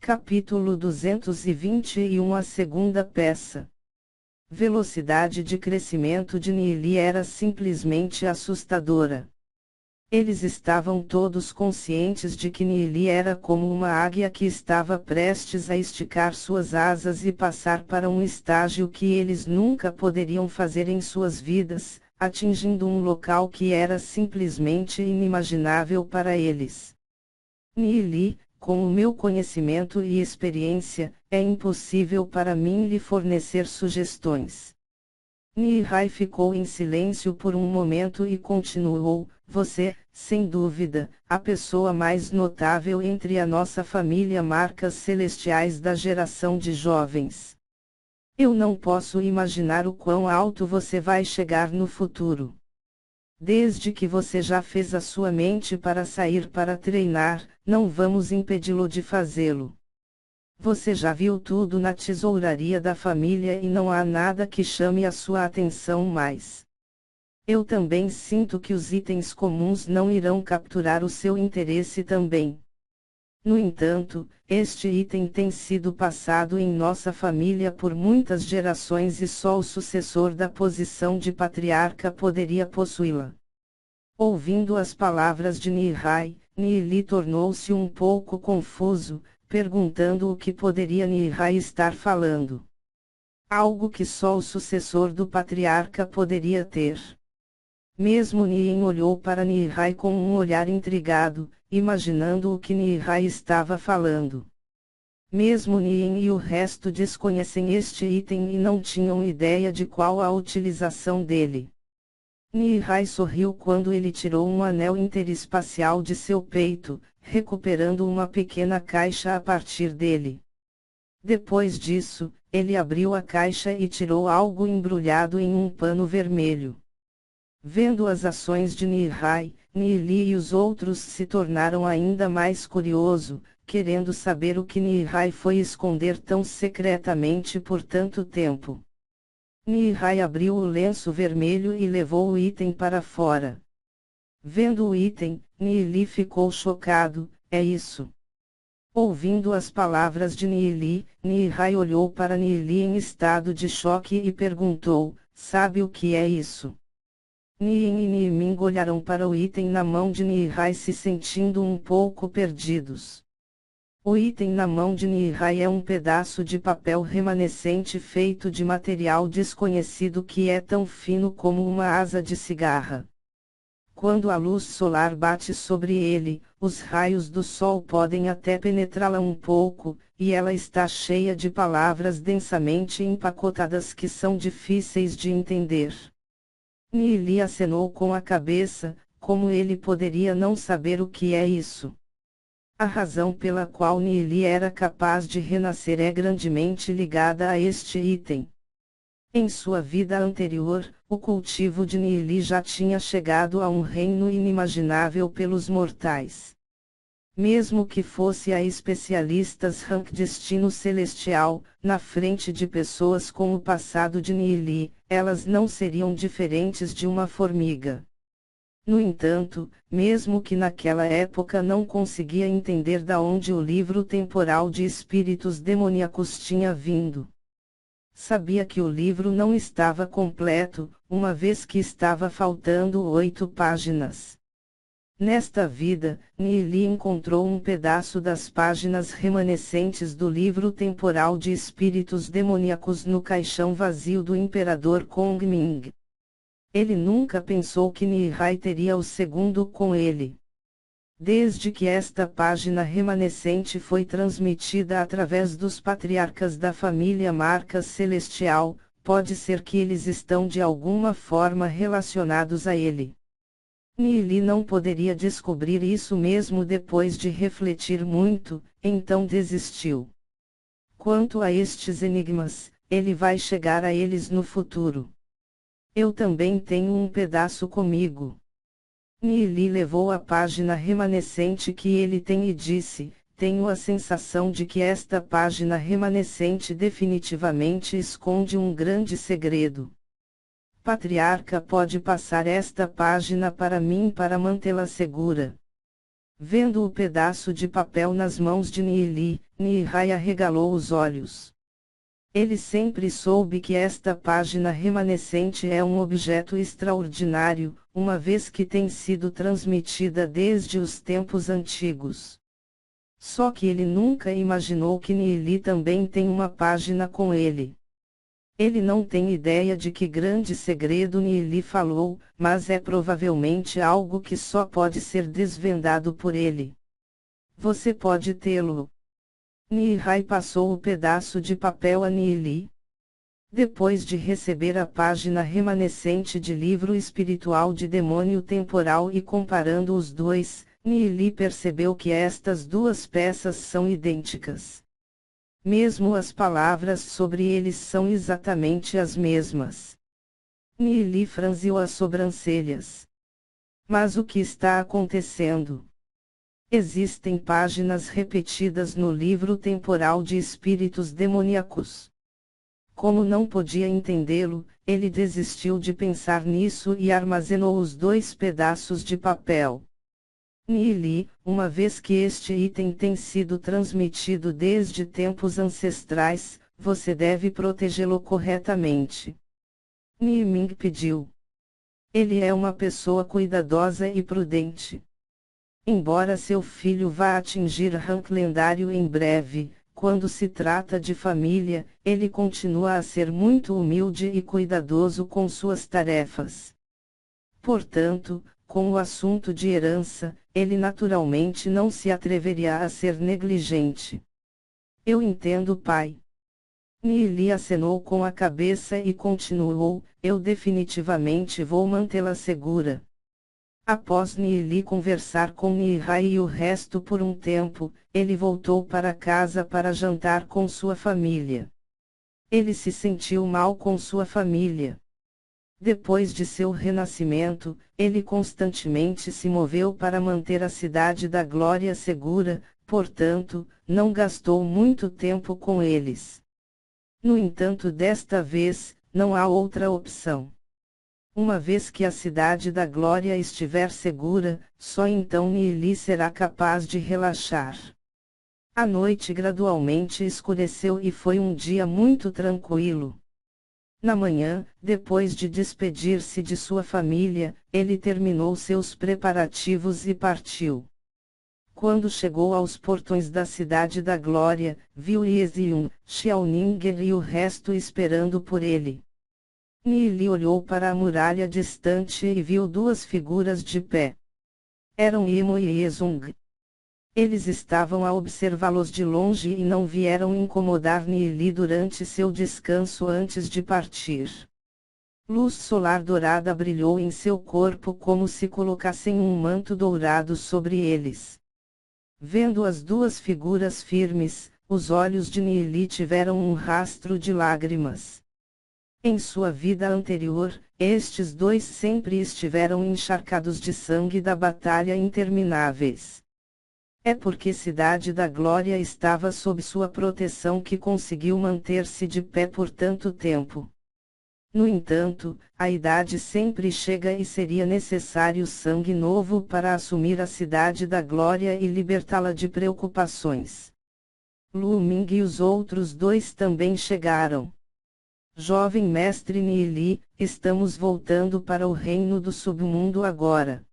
Capítulo 221. A segunda peça. Velocidade de crescimento de Nili era simplesmente assustadora. Eles estavam todos conscientes de que Nili era como uma águia que estava prestes a esticar suas asas e passar para um estágio que eles nunca poderiam fazer em suas vidas, atingindo um local que era simplesmente inimaginável para eles. Nili, com o meu conhecimento e experiência, é impossível para mim lhe fornecer sugestões. Nihai ficou em silêncio por um momento e continuou: você, sem dúvida, a pessoa mais notável entre a nossa família marcas celestiais da geração de jovens. Eu não posso imaginar o quão alto você vai chegar no futuro. Desde que você já fez a sua mente para sair para treinar, não vamos impedi-lo de fazê-lo. Você já viu tudo na tesouraria da família e não há nada que chame a sua atenção mais. Eu também sinto que os itens comuns não irão capturar o seu interesse também. No entanto, este item tem sido passado em nossa família por muitas gerações e só o sucessor da posição de patriarca poderia possuí-la. Ouvindo as palavras de Nihai, Nili tornou-se um pouco confuso, perguntando o que poderia Nihai estar falando. Algo que só o sucessor do patriarca poderia ter. Mesmo Nien olhou para Nihai com um olhar intrigado, imaginando o que Nihai estava falando. Mesmo Nien e o resto desconhecem este item e não tinham ideia de qual a utilização dele. Nihai sorriu quando ele tirou um anel interespacial de seu peito, recuperando uma pequena caixa a partir dele. Depois disso, ele abriu a caixa e tirou algo embrulhado em um pano vermelho. Vendo as ações de Nihai, Nili e os outros se tornaram ainda mais curiosos, querendo saber o que Nihai foi esconder tão secretamente por tanto tempo. Nihai abriu o lenço vermelho e levou o item para fora. Vendo o item, Nili ficou chocado: é isso? Ouvindo as palavras de Nili, Nihai olhou para Nili em estado de choque e perguntou: sabe o que é isso? Nien e Niming olharam para o item na mão de Nihai se sentindo um pouco perdidos. O item na mão de Nihai é um pedaço de papel remanescente feito de material desconhecido que é tão fino como uma asa de cigarra. Quando a luz solar bate sobre ele, os raios do sol podem até penetrá-la um pouco, e ela está cheia de palavras densamente empacotadas que são difíceis de entender. Nili acenou com a cabeça, como ele poderia não saber o que é isso? A razão pela qual Nili era capaz de renascer é grandemente ligada a este item. Em sua vida anterior, o cultivo de Nili já tinha chegado a um reino inimaginável pelos mortais. Mesmo que fosse a especialistas rank destino celestial, na frente de pessoas com o passado de Nili, elas não seriam diferentes de uma formiga. No entanto, mesmo que naquela época não conseguia entender da onde o livro temporal de espíritos demoníacos tinha vindo. Sabia que o livro não estava completo, uma vez que estava faltando 8 páginas. Nesta vida, Nili encontrou um pedaço das páginas remanescentes do livro temporal de espíritos demoníacos no caixão vazio do imperador Kongming. Ele nunca pensou que Nihai teria o segundo com ele. Desde que esta página remanescente foi transmitida através dos patriarcas da família Marcas Celestial, pode ser que eles estão de alguma forma relacionados a ele. Nili não poderia descobrir isso mesmo depois de refletir muito, então desistiu. Quanto a estes enigmas, ele vai chegar a eles no futuro. Eu também tenho um pedaço comigo. Nili levou a página remanescente que ele tem e disse: tenho a sensação de que esta página remanescente definitivamente esconde um grande segredo. Patriarca pode passar esta página para mim para mantê-la segura. Vendo o pedaço de papel nas mãos de Nili, Nihai arregalou os olhos. Ele sempre soube que esta página remanescente é um objeto extraordinário, uma vez que tem sido transmitida desde os tempos antigos. Só que ele nunca imaginou que Nili também tem uma página com ele. Ele não tem ideia de que grande segredo Nili falou, mas é provavelmente algo que só pode ser desvendado por ele. Você pode tê-lo. Nihai passou o pedaço de papel a Nili. Depois de receber a página remanescente de livro espiritual de demônio temporal e comparando os dois, Nili percebeu que estas duas peças são idênticas. Mesmo as palavras sobre eles são exatamente as mesmas. Nili franziu as sobrancelhas. Mas o que está acontecendo? Existem páginas repetidas no livro temporal de espíritos demoníacos. Como não podia entendê-lo, ele desistiu de pensar nisso e armazenou os dois pedaços de papel. Nili, uma vez que este item tem sido transmitido desde tempos ancestrais, você deve protegê-lo corretamente. Niming pediu. Ele é uma pessoa cuidadosa e prudente. Embora seu filho vá atingir rank lendário em breve, quando se trata de família, ele continua a ser muito humilde e cuidadoso com suas tarefas. Portanto, com o assunto de herança, ele naturalmente não se atreveria a ser negligente. Eu entendo, pai. Nili acenou com a cabeça e continuou, eu definitivamente vou mantê-la segura. Após Nili conversar com Nihai e o resto por um tempo, ele voltou para casa para jantar com sua família. Ele se sentiu mal com sua família. Depois de seu renascimento, ele constantemente se moveu para manter a Cidade da Glória segura, portanto, não gastou muito tempo com eles. No entanto, desta vez, não há outra opção. Uma vez que a Cidade da Glória estiver segura, só então Nili será capaz de relaxar. A noite gradualmente escureceu e foi um dia muito tranquilo. Na manhã, depois de despedir-se de sua família, ele terminou seus preparativos e partiu. Quando chegou aos portões da Cidade da Glória, viu Yeziun, Xiaoninger e o resto esperando por ele. Nili olhou para a muralha distante e viu duas figuras de pé. Eram Imo e Yezung. Eles estavam a observá-los de longe e não vieram incomodar Nili durante seu descanso antes de partir. Luz solar dourada brilhou em seu corpo como se colocassem um manto dourado sobre eles. Vendo as duas figuras firmes, os olhos de Nili tiveram um rastro de lágrimas. Em sua vida anterior, estes dois sempre estiveram encharcados de sangue da batalha intermináveis. É porque Cidade da Glória estava sob sua proteção que conseguiu manter-se de pé por tanto tempo. No entanto, a idade sempre chega e seria necessário sangue novo para assumir a Cidade da Glória e libertá-la de preocupações. Lu Ming e os outros dois também chegaram. Jovem mestre Nili, estamos voltando para o reino do submundo agora.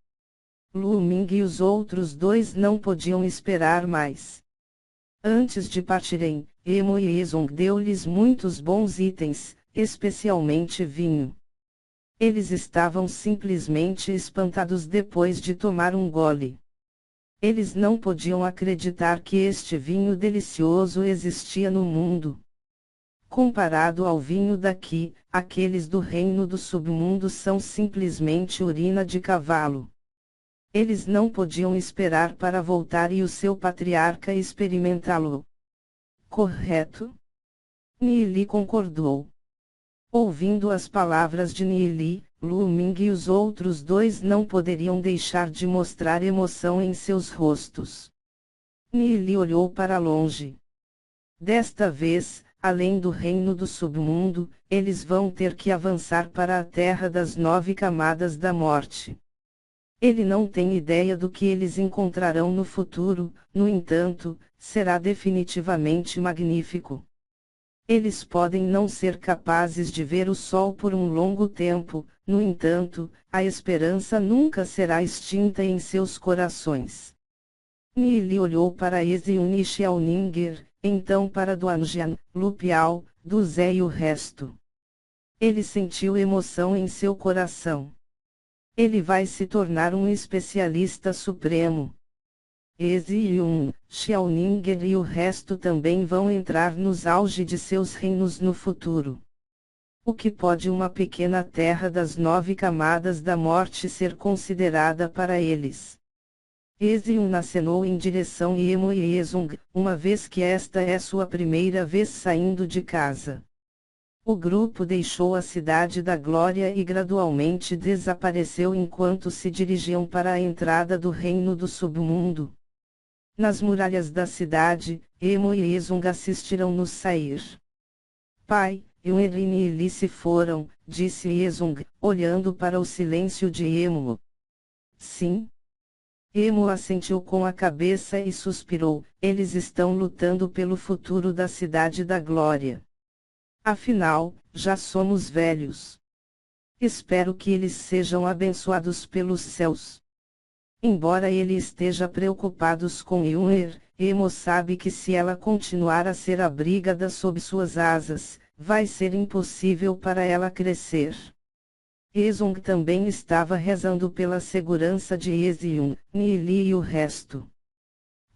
Lu Ming e os outros dois não podiam esperar mais. Antes de partirem, Emo e Yezong deu-lhes muitos bons itens, especialmente vinho. Eles estavam simplesmente espantados depois de tomar um gole. Eles não podiam acreditar que este vinho delicioso existia no mundo. Comparado ao vinho daqui, aqueles do reino do submundo são simplesmente urina de cavalo. Eles não podiam esperar para voltar e o seu patriarca experimentá-lo. Correto? Nili concordou. Ouvindo as palavras de Nili, Lu Ming e os outros dois não poderiam deixar de mostrar emoção em seus rostos. Nili olhou para longe. Desta vez, além do reino do submundo, eles vão ter que avançar para a terra das 9 camadas da morte. Ele não tem ideia do que eles encontrarão no futuro, no entanto, será definitivamente magnífico. Eles podem não ser capazes de ver o sol por um longo tempo, no entanto, a esperança nunca será extinta em seus corações. Nili olhou para Ezion e Xiaoninger, então para Duanjian, Lupiao, Duzé e o resto. Ele sentiu emoção em seu coração. Ele vai se tornar um especialista supremo. Ezion, Xiaoninger e o resto também vão entrar nos auge de seus reinos no futuro. O que pode uma pequena terra das 9 camadas da morte ser considerada para eles? Ezion acenou em direção a Emo e Ezong, uma vez que esta é sua primeira vez saindo de casa. O grupo deixou a Cidade da Glória e gradualmente desapareceu enquanto se dirigiam para a entrada do Reino do Submundo. Nas muralhas da cidade, Emo e Ezong assistiram-nos sair. Pai, Yuerin e Li se foram, disse Ezong, olhando para o silêncio de Emo. Sim. Emo assentiu com a cabeça e suspirou, eles estão lutando pelo futuro da Cidade da Glória. Afinal, já somos velhos. Espero que eles sejam abençoados pelos céus. Embora ele esteja preocupado com Yunher, Emo sabe que se ela continuar a ser abrigada sob suas asas, vai ser impossível para ela crescer. Ezong também estava rezando pela segurança de Ezion, Nili e o resto.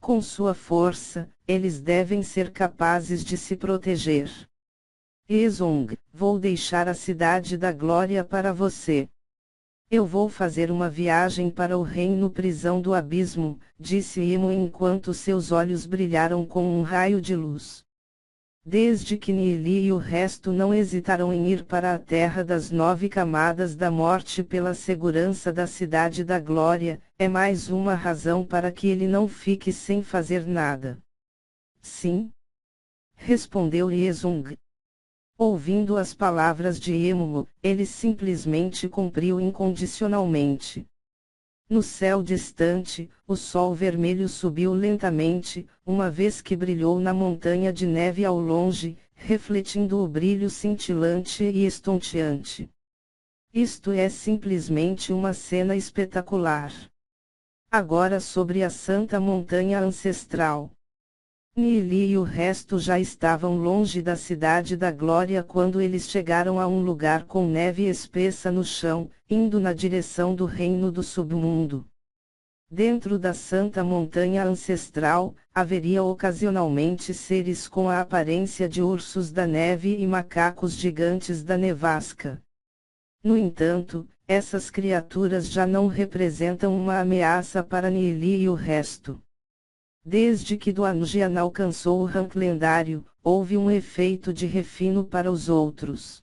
Com sua força, eles devem ser capazes de se proteger. Ezong, vou deixar a Cidade da Glória para você. Eu vou fazer uma viagem para o reino Prisão do Abismo, disse Emo enquanto seus olhos brilharam com um raio de luz. Desde que Nili e o resto não hesitaram em ir para a Terra das 9 camadas da morte pela segurança da Cidade da Glória, é mais uma razão para que ele não fique sem fazer nada. Sim? Respondeu Ezong. Ouvindo as palavras de Emo, ele simplesmente cumpriu incondicionalmente. No céu distante, o sol vermelho subiu lentamente, uma vez que brilhou na montanha de neve ao longe, refletindo o brilho cintilante e estonteante. Isto é simplesmente uma cena espetacular. Agora sobre a Santa Montanha Ancestral. Nili e o resto já estavam longe da Cidade da Glória quando eles chegaram a um lugar com neve espessa no chão, indo na direção do Reino do Submundo. Dentro da Santa Montanha Ancestral, haveria ocasionalmente seres com a aparência de ursos da neve e macacos gigantes da nevasca. No entanto, essas criaturas já não representam uma ameaça para Nili e o resto. Desde que Duanjian alcançou o rank lendário, houve um efeito de refino para os outros.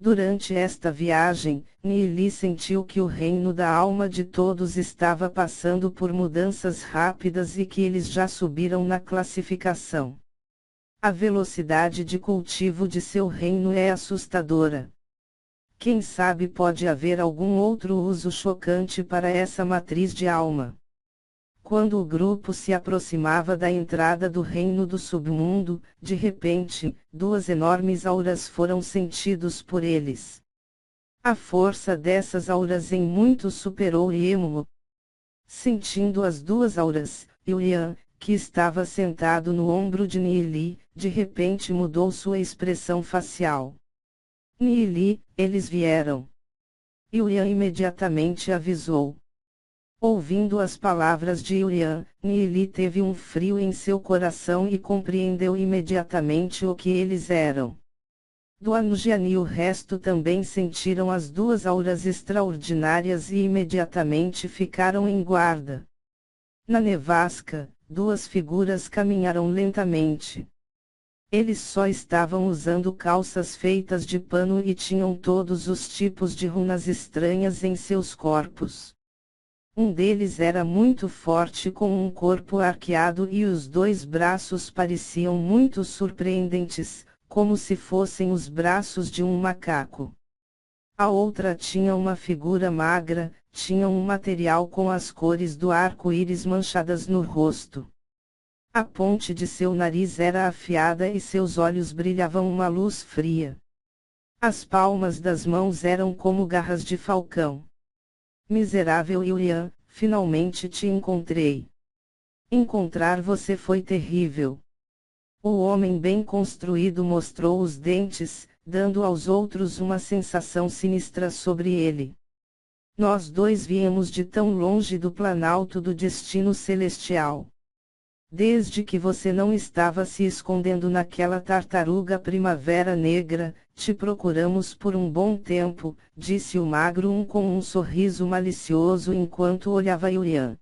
Durante esta viagem, Nili sentiu que o reino da alma de todos estava passando por mudanças rápidas e que eles já subiram na classificação. A velocidade de cultivo de seu reino é assustadora. Quem sabe pode haver algum outro uso chocante para essa matriz de alma. Quando o grupo se aproximava da entrada do reino do submundo, de repente, 2 enormes auras foram sentidos por eles. A força dessas auras em muito superou Emo. Sentindo as 2 auras, Yulian, que estava sentado no ombro de Nili, de repente mudou sua expressão facial. Nili, eles vieram. Yulian imediatamente avisou. Ouvindo as palavras de Yulian, Nili teve um frio em seu coração e compreendeu imediatamente o que eles eram. Duanjian e o resto também sentiram as 2 auras extraordinárias e imediatamente ficaram em guarda. Na nevasca, 2 figuras caminharam lentamente. Eles só estavam usando calças feitas de pano e tinham todos os tipos de runas estranhas em seus corpos. Um deles era muito forte com um corpo arqueado e os 2 braços pareciam muito surpreendentes, como se fossem os braços de um macaco. A outra tinha uma figura magra, tinham um material com as cores do arco-íris manchadas no rosto. A ponte de seu nariz era afiada e seus olhos brilhavam uma luz fria. As palmas das mãos eram como garras de falcão. Miserável Julian, finalmente te encontrei. Encontrar você foi terrível. O homem bem construído mostrou os dentes, dando aos outros uma sensação sinistra sobre ele. Nós dois viemos de tão longe do planalto do destino celestial. Desde que você não estava se escondendo naquela tartaruga primavera negra, te procuramos por um bom tempo, disse o magro com um sorriso malicioso enquanto olhava Julian.